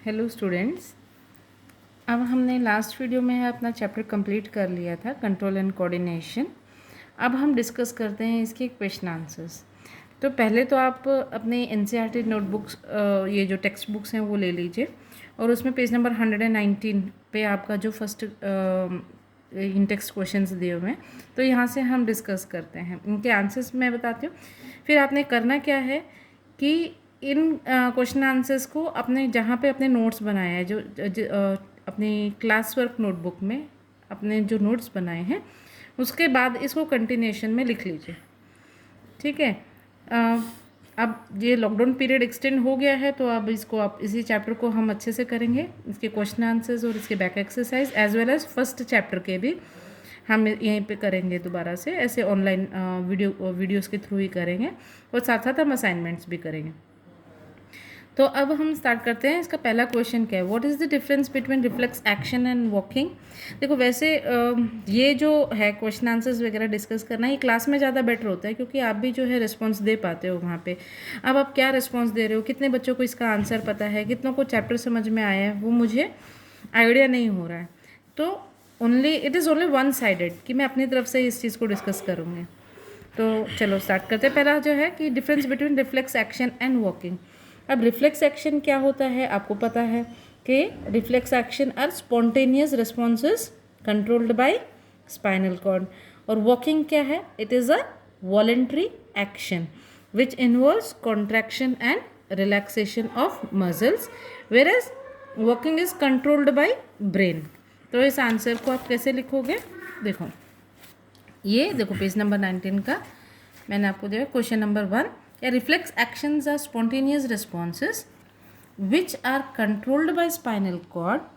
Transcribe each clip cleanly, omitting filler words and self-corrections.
Hello students. अब हमने last video में अपना चैप्टर कंप्लीट कर लिया था, कंट्रोल एंड कोऑर्डिनेशन। अब हम डिस्कस करते हैं इसके क्वेश्चन आंसर्स। तो पहले तो आप अपने एनसीईआरटी नोटबुक्स, ये जो टेक्स्ट बुक्स हैं वो ले लीजिए, और उसमें पेज नंबर 119 पे आपका जो फर्स्ट इन टेक्स्ट क्वेश्चंस दिए हुए हैं, तो यहाँ से हम डिस्कस करते हैं। इनके आंसर्स मैं बताती हूँ, फिर आपने करना क्या है कि इन क्वेश्चन आंसर्स को अपने जहाँ पे अपने नोट्स बनाए हैं, अपनी क्लास वर्क नोटबुक में अपने जो नोट्स बनाए हैं, उसके बाद इसको कंटिन्यूशन में लिख लीजिए। ठीक है। अब ये लॉकडाउन पीरियड एक्सटेंड हो गया है, तो अब इसको आप इसी चैप्टर को हम अच्छे से करेंगे, इसके क्वेश्चन आंसर्स और इसके back exercise as well as first chapter के भी हम यहीं पे करेंगे। दोबारा से ऐसे ऑनलाइन वीडियोस के थ्रू ही करेंगे, और साथ साथ हम असाइनमेंट्स भी करेंगे। तो अब हम स्टार्ट करते हैं। इसका पहला क्वेश्चन क्या है, what is the difference between reflex action and walking. देखो वैसे ये जो है क्वेश्चन आंसर्स वगैरह डिस्कस करना, ये क्लास में ज़्यादा बेटर होता है, क्योंकि आप भी जो है रिस्पॉन्स दे पाते हो वहाँ पे। अब आप क्या रिस्पॉन्स दे रहे हो, कितने बच्चों को इसका आंसर पता है, कितनों को चैप्टर समझ में आया है, वो मुझे आइडिया नहीं हो रहा है। तो it is only one sided कि मैं अपनी तरफ से इस चीज़ को डिस्कस करूँगी। तो चलो स्टार्ट करते हैं। पहला जो है कि difference between reflex action and walking. अब रिफ्लेक्स एक्शन क्या होता है, आपको पता है कि reflex action are spontaneous responses controlled by spinal cord, और वॉकिंग क्या है, it is a voluntary action which involves contraction and relaxation of muscles, whereas walking is controlled by brain. तो इस आंसर को आप कैसे लिखोगे, देखो ये देखो पेज नंबर 19 का मैंने आपको दिया question number 1। Reflex actions are spontaneous responses which are controlled by spinal cord,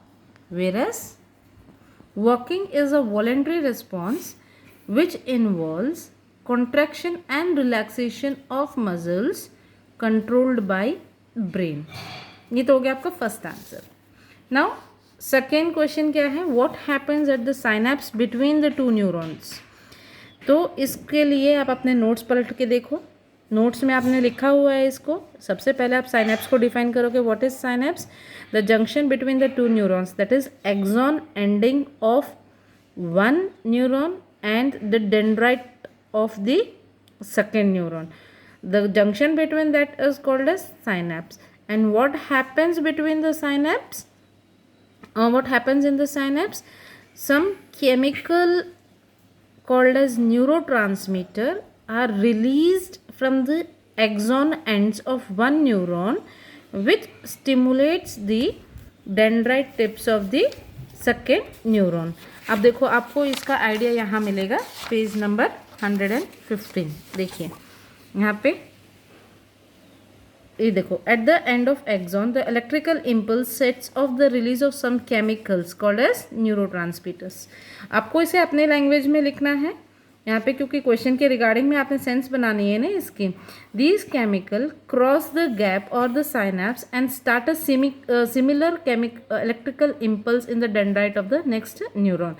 whereas walking is a voluntary response which involves contraction and relaxation of muscles controlled by brain। ये तो हो गया आपका first answer. Now second question क्या है, what happens at the synapse between the two neurons। तो इसके लिए आप अपने नोट्स पलट के देखो, नोट्स में आपने लिखा हुआ है इसको। सबसे पहले आप साइनेप्स को डिफाइन करोगे। What is synapse, the junction between the two neurons, that is axon ending of one neuron and the dendrite of the second neuron, the junction between that is called as synapse. And what happens between the synapse, what happens in the synapse, some chemical called as neurotransmitter are released from the axon ends of one neuron which stimulates the dendrite tips of the second neuron। अब देखो आपको इसका idea यहाँ मिलेगा page number 115। देखिए यहाँ पे ये देखो, at the end of axon the electrical impulse sets off the release of some chemicals called as neurotransmitters. आपको इसे अपने लैंग्वेज में लिखना है यहाँ पे, क्योंकि क्वेश्चन के रिगार्डिंग में आपने सेंस बनानी है ना इसकी। These chemical cross the gap और the synapse and start a similar electrical impulse in the dendrite of the next neuron.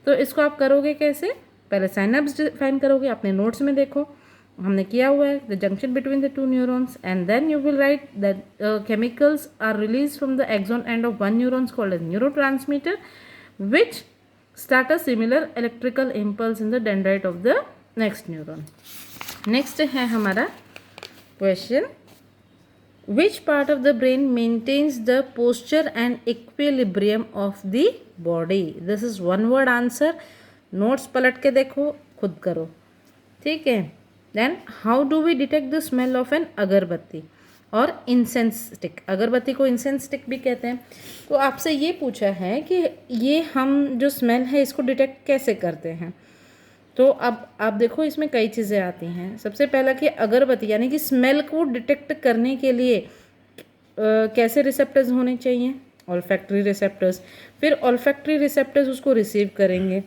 तो इसको आप करोगे कैसे, पहले साइनेप्स डिफाइन करोगे, अपने नोट्स में देखो हमने किया हुआ है, the junction between the two neurons, and then you will write that chemicals are release from the axon end of one neurons called as neurotransmitter which start a similar electrical impulse in the dendrite of the next neuron। next है हमारा question, which part of the brain maintains the posture and equilibrium of the body। this is one word answer, notes पलट के देखो, खुद करो, ठीक है। then how do we detect the smell of an अगरबत्ती और इंसेंस स्टिक। अगरबत्ती को इंसेंस स्टिक भी कहते हैं। तो आपसे ये पूछा है कि ये हम जो स्मेल है इसको डिटेक्ट कैसे करते हैं। तो अब आप देखो इसमें कई चीज़ें आती हैं। सबसे पहला कि अगरबत्ती यानी कि स्मेल को डिटेक्ट करने के लिए कैसे रिसेप्टर्स होने चाहिए, ऑल्फैक्टरी रिसेप्टर्स। फिर ऑल्फैक्टरी रिसेप्टर्स उसको रिसीव करेंगे,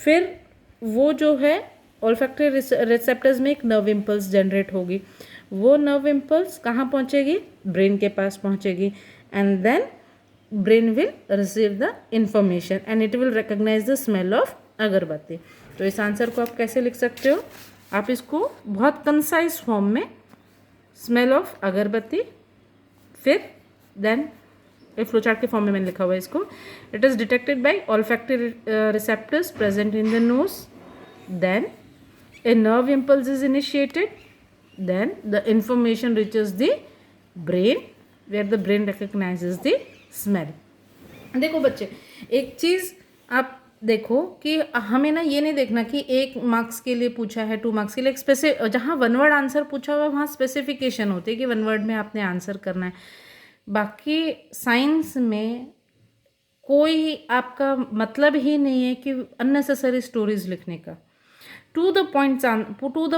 फिर वो जो है ऑल्फैक्टरी रिसेप्टर्स में एक नर्व इम्पल्स जनरेट होगी, वो नर्व इम्पल्स कहाँ पहुँचेगी, ब्रेन के पास पहुँचेगी, and then brain will receive the information and it will recognise the smell of agarbatti. तो इस आंसर को आप कैसे लिख सकते हो, आप इसको बहुत कंसाइज फॉर्म में, स्मेल ऑफ अगरबत्ती, फिर देन एक फ्लो चार्ट के फॉर्म में मैंने लिखा हुआ है इसको. It is detected by olfactory receptors present in the nose, then a nerve impulse is initiated, then the information reaches the brain where the brain recognizes the smell. देखो बच्चे, एक चीज़ आप देखो कि हमें ना ये नहीं देखना कि 1 मार्क्स के लिए पूछा है, 2 मार्क्स के लिए. एक जहाँ 1 वर्ड आंसर पूछा हुआ है वहाँ स्पेसिफिकेशन होती है कि 1 वर्ड में आपने आंसर करना है. बाकी साइंस में कोई आपका मतलब ही नहीं है कि अननेसेसरी स्टोरीज लिखने का. टू द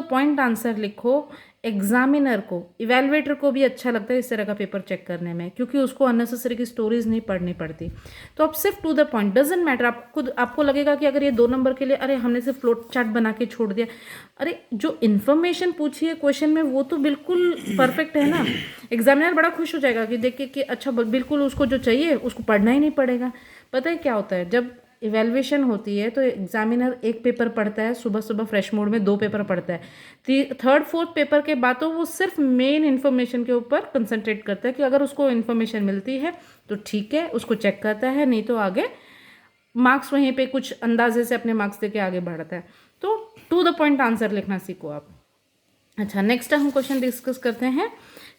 पॉइंट आंसर लिखो. एग्जामिनर को, इवेलुएटर को भी अच्छा लगता है इस तरह का पेपर चेक करने में, क्योंकि उसको अननेसेसरी की स्टोरीज नहीं पढ़नी पड़ती. तो आप सिर्फ to the point, doesn't matter. आपको लगेगा कि अगर ये 2 नंबर के लिए अरे हमने सिर्फ फ्लोट चार्ट बना के छोड़ दिया, अरे जो इन्फॉर्मेशन पूछी है क्वेश्चन में वो तो बिल्कुल परफेक्ट है ना. एग्जामिनर बड़ा खुश हो जाएगा कि देख के कि अच्छा बिल्कुल उसको जो चाहिए उसको पढ़ना ही नहीं पड़ेगा. पता है क्या होता है, जब इवेल्युएशन होती है तो एग्जामिनर 1 पेपर पढ़ता है, सुबह फ्रेश मोड में 2 पेपर पढ़ता है. 3rd 4th पेपर के बाद तो वो सिर्फ मेन इन्फॉर्मेशन के ऊपर कंसंट्रेट करता है कि अगर उसको इन्फॉर्मेशन मिलती है तो ठीक है, उसको चेक करता है, नहीं तो आगे मार्क्स वहीं पे कुछ अंदाजे से अपने मार्क्स दे के आगे बढ़ता है. तो टू द पॉइंट आंसर लिखना सीखो आप. अच्छा, नेक्स्ट हम क्वेश्चन डिस्कस करते हैं.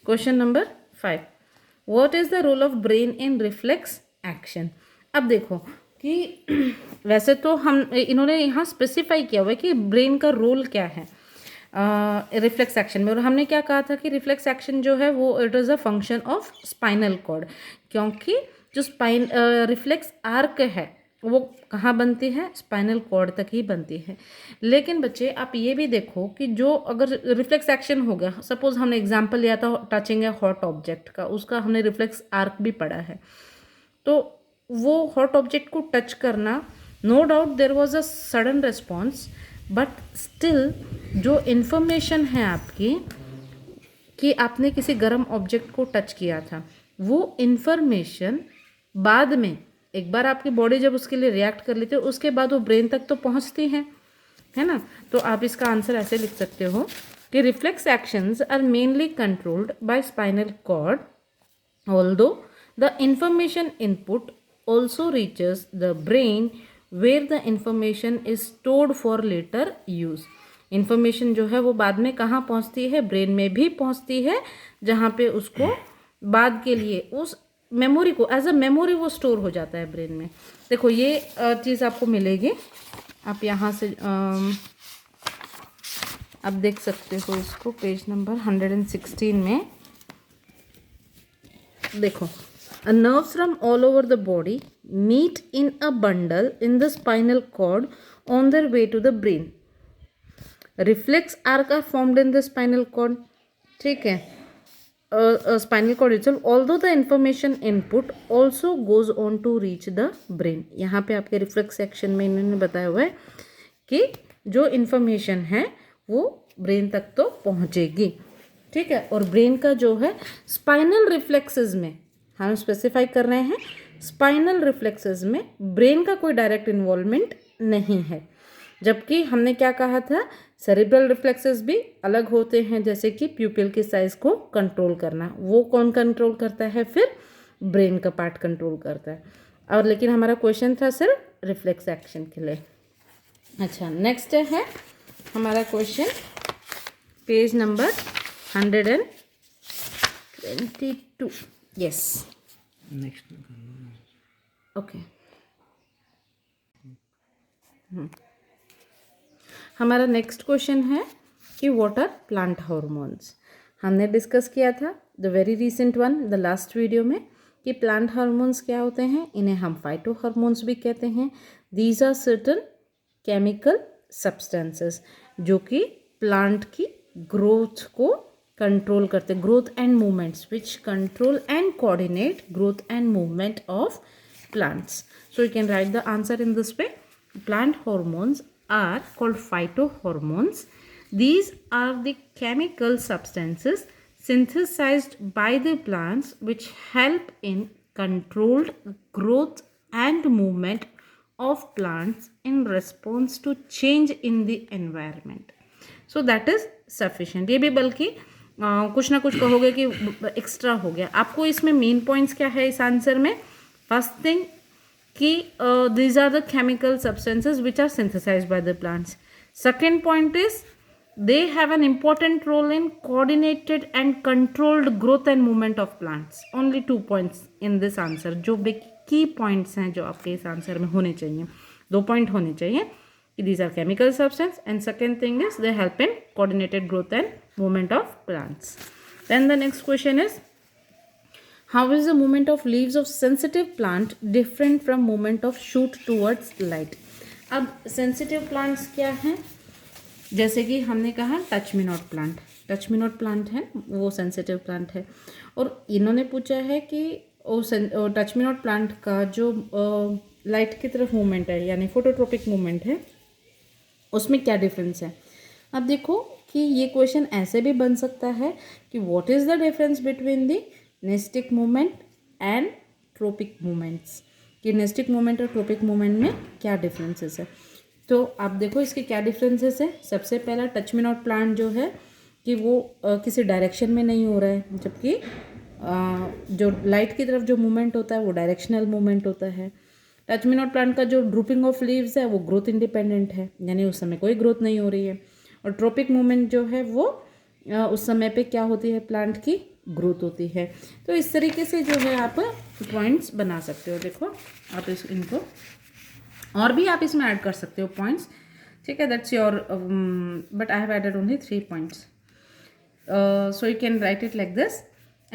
Question number 5. What is the role of brain in reflex action. अब देखो कि वैसे तो इन्होंने यहाँ स्पेसिफाई किया हुआ है कि ब्रेन का रोल क्या है रिफ्लेक्स एक्शन में. और हमने क्या कहा था कि रिफ्लेक्स एक्शन जो है वो it is a function of spinal cord, क्योंकि जो रिफ्लेक्स आर्क है वो कहाँ बनती है, स्पाइनल कॉर्ड तक ही बनती है. लेकिन बच्चे आप ये भी देखो कि जो अगर रिफ्लेक्स एक्शन हो गया, सपोज हमने एग्जाम्पल लिया था टचिंग ए हॉट ऑब्जेक्ट का, उसका हमने रिफ्लेक्स आर्क भी पढ़ा है. तो वो हॉट ऑब्जेक्ट को टच करना, no doubt there was a sudden response, but still जो इन्फॉर्मेशन है आपकी कि आपने किसी गर्म ऑब्जेक्ट को टच किया था, वो इन्फॉर्मेशन बाद में एक बार आपकी बॉडी जब उसके लिए रिएक्ट कर लेती है उसके बाद वो ब्रेन तक तो पहुंचती है ना. तो आप इसका आंसर ऐसे लिख सकते हो कि reflex actions are mainly controlled by spinal cord, although the information input also reaches the brain where the information is stored for later use. information जो है वो बाद में कहाँ पहुँचती है, ब्रेन में भी पहुँचती है, जहाँ पे उसको बाद के लिए उस मेमोरी को एज अ मेमोरी वो स्टोर हो जाता है ब्रेन में. देखो ये चीज़ आपको मिलेगी, आप यहाँ से आप देख सकते हो इसको पेज नंबर 116 में. देखो, nerves from all over the body meet in a bundle in the spinal cord on their way to the brain. Reflex arc are formed in the spinal cord. ठीक है, spinal cord itself, although the information input also goes on to reach the brain. यहाँ पे आपके reflex action में इन्होंने बताया हुआ है कि जो इन्फॉर्मेशन है वो ब्रेन तक तो पहुँचेगी. ठीक है, और ब्रेन का जो है स्पाइनल रिफ्लेक्सेस में हम स्पेसिफाई कर रहे हैं, स्पाइनल रिफ्लेक्सेस में ब्रेन का कोई डायरेक्ट इन्वॉल्वमेंट नहीं है. जबकि हमने क्या कहा था, सेरिब्रल रिफ्लेक्सेस भी अलग होते हैं, जैसे कि प्यूपिल की साइज को कंट्रोल करना, वो कौन कंट्रोल करता है, फिर ब्रेन का पार्ट कंट्रोल करता है. और लेकिन हमारा क्वेश्चन था सिर्फ रिफ्लेक्स एक्शन के लिए. अच्छा, नेक्स्ट है हमारा question page number 122. Yes, next okay. हमारा नेक्स्ट क्वेश्चन है कि व्हाट आर प्लांट हार्मोन्स. हमने डिस्कस किया था the very recent one the last video में कि प्लांट हार्मोन्स क्या होते हैं. इन्हें हम फाइटो हार्मोन्स भी कहते हैं. These are certain chemical substances जो कि प्लांट की ग्रोथ को कंट्रोल करते, growth and movements which control and coordinate growth and movement of plants. So you can write the answer in this way. Plant hormones are called phytohormones. These are the chemical substances synthesized by the plants which help in controlled growth and movement of plants in response to change in the environment. So that is sufficient. ये भी बल्कि कुछ ना कुछ कहोगे कि extra हो गया। आपको इसमें मेन पॉइंट्स क्या है इस आंसर में? फर्स्ट थिंग कि these are the chemical substances which are synthesized by the plants. Second point is they have an important role in coordinated and controlled growth and movement of plants. Only 2 points in this answer जो की points हैं जो आपके इस answer में होने चाहिए, 2 point होने चाहिए कि these are chemical substance, and second thing is they help in coordinated growth and movement of plants. Then the next question is, how is the movement of leaves of sensitive plant different from movement of shoot towards light? अब sensitive plants क्या हैं? जैसे कि हमने कहा touch me not plant, touch me not plant है वो sensitive plant है, और इन्होंने पूछा है कि वो टच मी नॉट प्लांट का जो लाइट की तरफ मूवमेंट है यानी फोटोट्रोपिक मूवमेंट है उसमें क्या डिफरेंस है। अब देखो कि ये क्वेश्चन ऐसे भी बन सकता है कि what is the difference between the nastic movement and trophic movements, कि नेस्टिक मूवमेंट और ट्रोपिक मूवमेंट में क्या डिफरेंसेस है। तो आप देखो इसके क्या डिफरेंसेस है। सबसे पहला टच मी नॉट प्लांट जो है कि वो किसी डायरेक्शन में नहीं हो रहा है, जबकि जो लाइट की तरफ जो मूवमेंट होता है वो डायरेक्शनल मूवमेंट होता है। टच मी नॉट प्लांट का जो ड्रूपिंग ऑफ लीव्स है वो ग्रोथ इंडिपेंडेंट है, यानी उस समय कोई ग्रोथ नहीं हो रही है। और ट्रोपिक मूवमेंट जो है वो उस समय पे क्या होती है, प्लांट की ग्रोथ होती है। तो इस तरीके से जो है आप पॉइंट्स बना सकते हो। देखो आप इनको और भी आप इसमें ऐड कर सकते हो पॉइंट्स, ठीक है, that's your, but I have added only 3 points, so you can write it like this.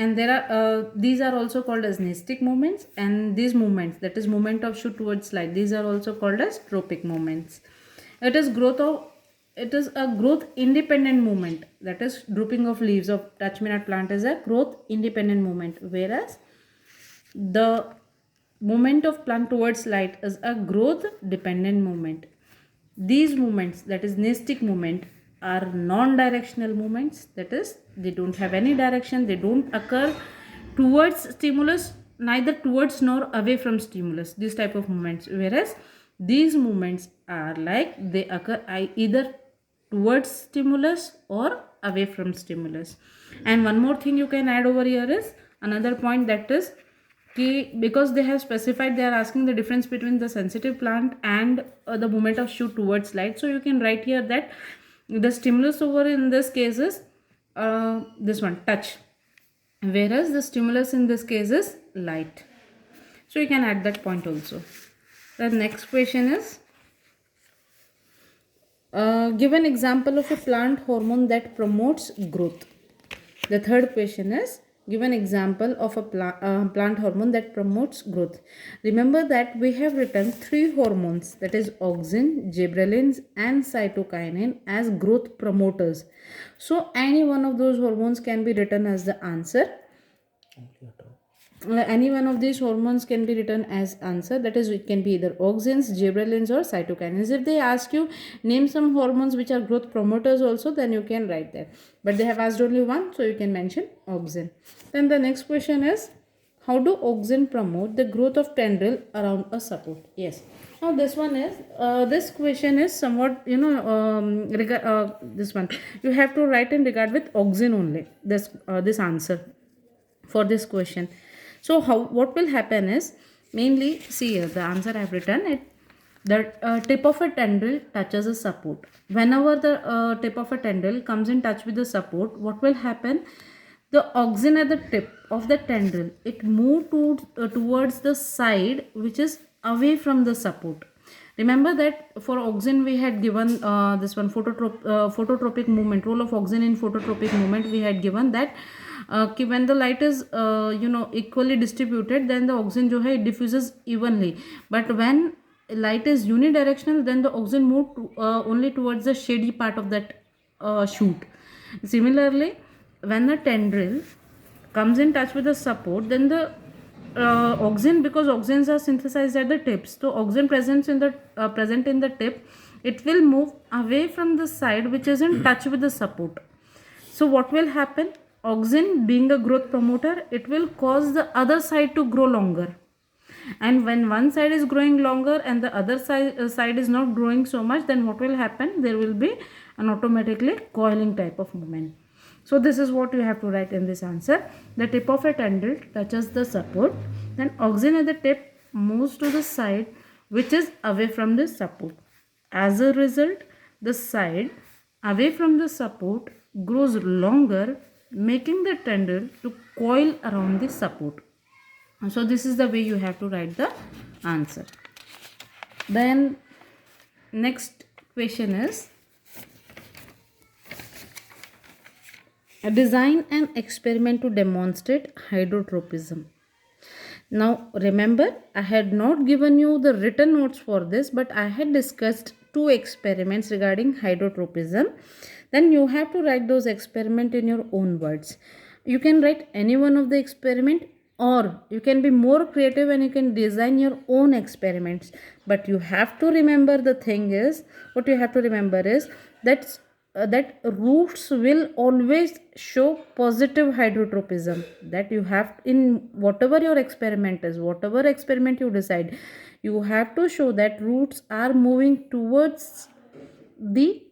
And there are these are also called as nestic movements, and these movements, that is movement of shoot towards light, these are also called as tropic movements. It is a growth independent movement, that is drooping of leaves of touch me not plant is a growth independent movement, whereas the movement of plant towards light is a growth dependent movement. These movements, that is nestic movement, are non-directional movements, that is they don't have any direction, they don't occur towards stimulus, neither towards nor away from stimulus, this type of movements, whereas these movements are like they occur either towards stimulus or away from stimulus. And one more thing you can add over here is another point, that is because they have specified, they are asking the difference between the sensitive plant and the movement of shoot towards light. So you can write here that the stimulus over in this case is this one, touch, whereas the stimulus in this case is light. So you can add that point also. The next question is, give an example of a plant hormone that promotes growth. The third question is, give an example of a plant hormone that promotes growth. Remember that we have written 3 hormones, that is auxin, gibberellins and cytokinin, as growth promoters. So any one of those hormones can be written as the answer. Any one of these hormones can be written as answer, that is it can be either auxins, gibberellins or cytokinins. If they ask you name some hormones which are growth promoters also, then you can write that, but they have asked only one, so you can mention auxin. Then the next question is, how do auxin promote the growth of tendril around a support? Yes, now this one is this question is somewhat, you know, this one you have to write in regard with auxin only, this answer for this question. So what will happen is, mainly see here the answer I have written it, the tip of a tendril touches a support. Whenever the tip of a tendril comes in touch with the support, what will happen, the auxin at the tip of the tendril, it move towards the side which is away from the support. Remember that for auxin we had given this one phototropic movement, role of auxin in phototropic movement, we had given that when the light is equally distributed, then the auxin jo hai it diffuses evenly, but when light is unidirectional, then the auxin move only towards the shady part of that shoot. Similarly, when the tendril comes in touch with the support, then the auxin, because auxins are synthesized at the tips, so auxin present in the tip, it will move away from the side which is in touch with the support. So what will happen, auxin being a growth promoter, it will cause the other side to grow longer, and when one side is growing longer and the other side is not growing so much, then what will happen, there will be an automatically coiling type of movement. So this is what you have to write in this answer. The tip of a tendril touches the support, then auxin at the tip moves to the side which is away from the support. As a result, the side away from the support grows longer, making the tendril to coil around the support. So this is the way you have to write the answer. Then next question is, design an experiment to demonstrate hydrotropism. Now remember, I had not given you the written notes for this, but I had discussed two experiments regarding hydrotropism. Then you have to write those experiments in your own words. You can write any one of the experiment, or you can be more creative and you can design your own experiments. But you have to remember, the thing is, what you have to remember is that that roots will always show positive hydrotropism. That you have, in whatever your experiment is, whatever experiment you decide, you have to show that roots are moving towards the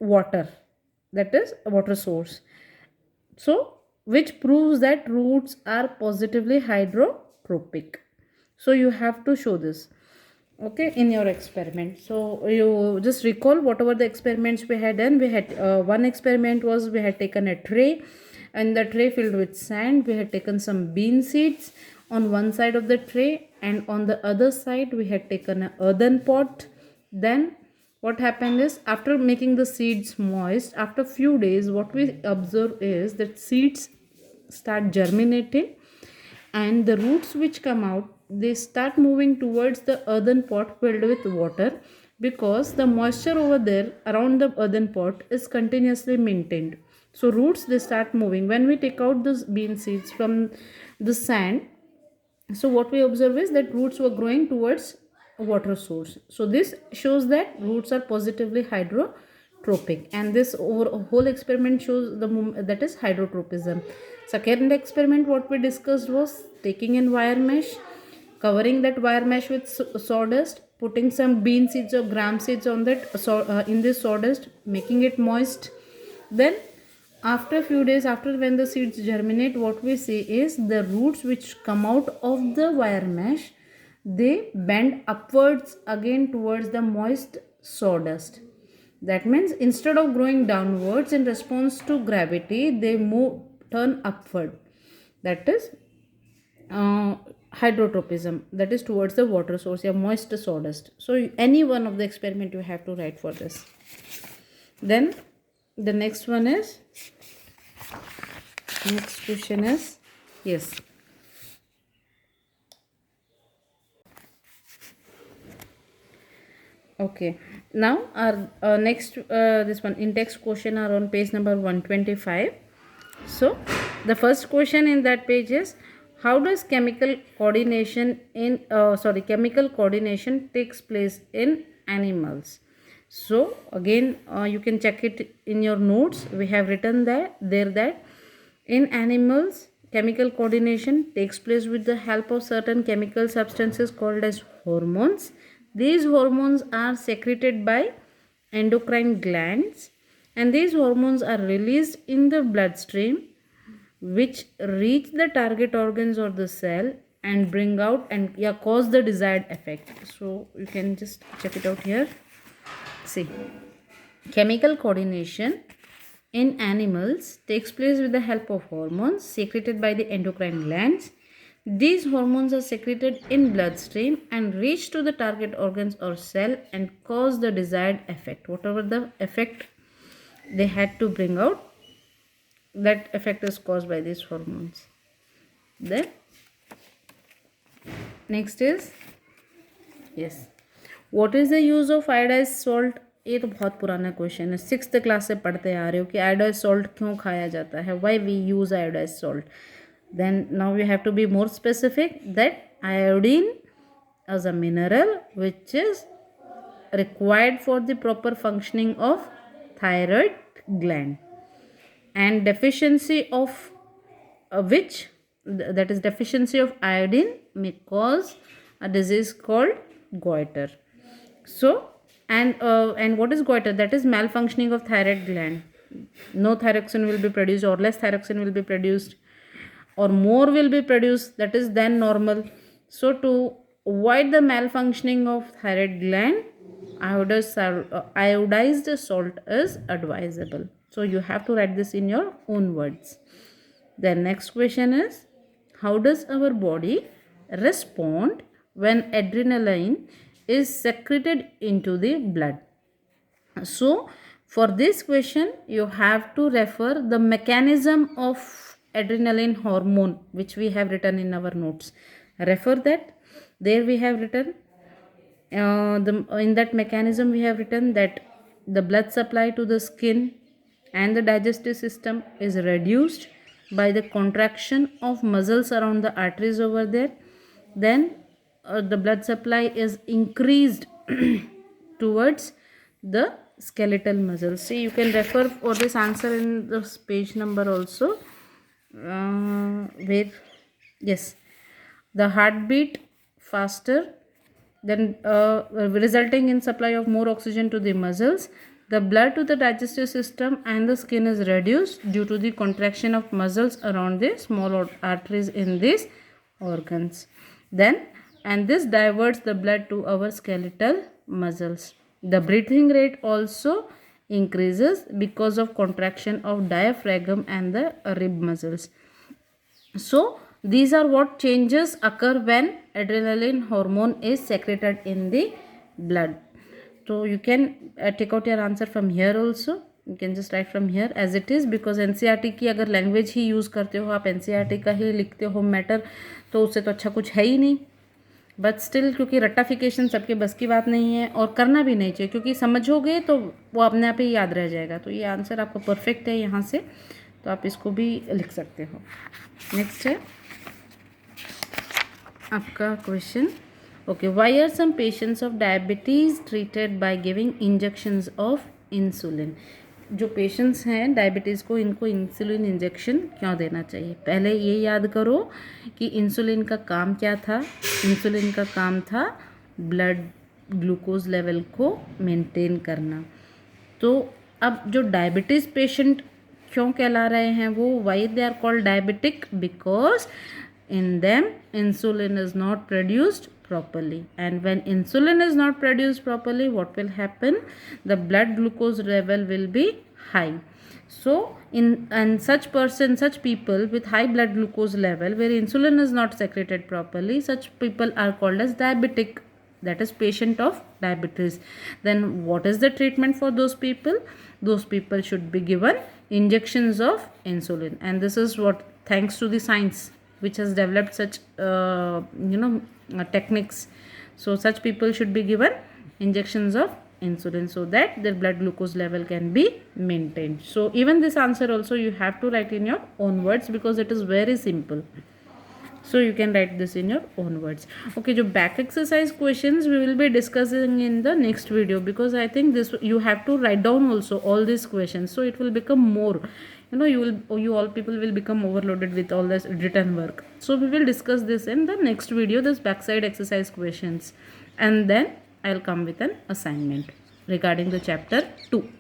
water, that is water source. So which proves that roots are positively hydrotropic. So you have to show this, okay, in your experiment. So you just recall whatever the experiments we had done. We had one experiment was, we had taken a tray, and the tray filled with sand. We had taken some bean seeds on one side of the tray, and on the other side we had taken an earthen pot. Then what happened is, after making the seeds moist, after few days, what we observe is that seeds start germinating, and the roots which come out, they start moving towards the earthen pot filled with water, because the moisture over there around the earthen pot is continuously maintained. So roots, they start moving. When we take out those bean seeds from the sand, so what we observe is that roots were growing towards a water source. So this shows that roots are positively hydrotropic, and this whole experiment shows that is hydrotropism. Second experiment what we discussed was taking in wire mesh, covering that wire mesh with sawdust, putting some bean seeds or gram seeds on that in this sawdust, making it moist. Then after a few days, after when the seeds germinate, what we see is the roots which come out of the wire mesh, they bend upwards again towards the moist sawdust. That means instead of growing downwards in response to gravity, they turn upward. That is hydrotropism, that is towards the water source, or moist sawdust. So any one of the experiment you have to write for this. Then the next one is, next question is, yes, okay, now our next this one in text question are on page number 125. So the first question in that page is, how does chemical coordination chemical coordination takes place in animals? So again you can check it in your notes. We have written there that in animals, chemical coordination takes place with the help of certain chemical substances called as hormones. These hormones are secreted by endocrine glands, and these hormones are released in the bloodstream, which reach the target organs or the cell and bring out and cause the desired effect. So you can just check it out here. See, chemical coordination in animals takes place with the help of hormones secreted by the endocrine glands. These hormones are secreted in bloodstream and reach to the target organs or cell and cause the desired effect. Whatever the effect they had to bring out, that effect is caused by these hormones. Then next is, yes, what is the use of iodized salt? ये तो बहुत पुराना question है, 6th class से पढ़ते आ रहे हो कि आयोडाइज सॉल्ट क्यों खाया जाता है, why we use iodise salt. Then now you have to be more specific that iodine is a mineral which is required for the proper functioning of thyroid gland, and deficiency of which, that is deficiency of iodine, may cause a disease called goiter. So and what is goiter? That is malfunctioning of thyroid gland. no thyroxine will be produced or less thyroxine will be produced or more will be produced, that is then normal. So to avoid the malfunctioning of thyroid gland, iodized salt is advisable. So you have to write this in your own words. The next question is, how does our body respond when adrenaline is secreted into the blood? So for this question you have to refer the mechanism of adrenaline hormone which we have written in our notes. Refer that. There we have written in that mechanism we have written that the blood supply to the skin and the digestive system is reduced by the contraction of muscles around the arteries over there. Then the blood supply is increased towards the skeletal muscles. See, you can refer for this answer in this page number also, where yes, the heartbeat faster, then resulting in supply of more oxygen to the muscles. The blood to the digestive system and the skin is reduced due to the contraction of muscles around the small arteries in these organs. Then, and this diverts the blood to our skeletal muscles. The breathing rate also increases because of contraction of diaphragm and the rib muscles. So these are what changes occur when adrenaline hormone is secreted in the blood. So you can take out your answer from here also. You can just write from here as it is, because NCERT की अगर language ही use करते हो आप, NCERT का ही लिखते हो matter, तो उससे तो अच्छा कुछ है ही नहीं. बट स्टिल क्योंकि रट्टाफिकेशन सबके बस की बात नहीं है और करना भी नहीं चाहिए, क्योंकि समझोगे तो वो अपने आप ही याद रह जाएगा. तो ये आंसर आपका परफेक्ट है यहाँ से, तो आप इसको भी लिख सकते हो. नेक्स्ट है आपका question. Okay, why are some patients of diabetes treated by giving injections of insulin? जो पेशेंट्स हैं डायबिटीज़ को, इनको इंसुलिन इंजेक्शन क्यों देना चाहिए? पहले ये याद करो कि इंसुलिन का काम क्या था. इंसुलिन का काम था ब्लड ग्लूकोज लेवल को मेंटेन करना. तो अब जो डायबिटीज़ पेशेंट क्यों कहला रहे हैं वो, why they are called diabetic? Because in them insulin is not produced properly, and when insulin is not produced properly, what will happen? The blood glucose level will be high. So in such people with high blood glucose level where insulin is not secreted properly, such people are called as diabetic, that is patient of diabetes. Then what is the treatment for those people? Those people should be given injections of insulin, and this is what, thanks to the science which has developed such techniques. So such people should be given injections of insulin so that their blood glucose level can be maintained. So even this answer also you have to write in your own words because it is very simple. So you can write this in your own words. Okay, जो back exercise questions we will be discussing in the next video, because I think this you have to write down also all these questions, so it will become more, you all people will become overloaded with all this written work. So we will discuss this in the next video, this backside exercise questions, and then I'll come with an assignment regarding the chapter 2.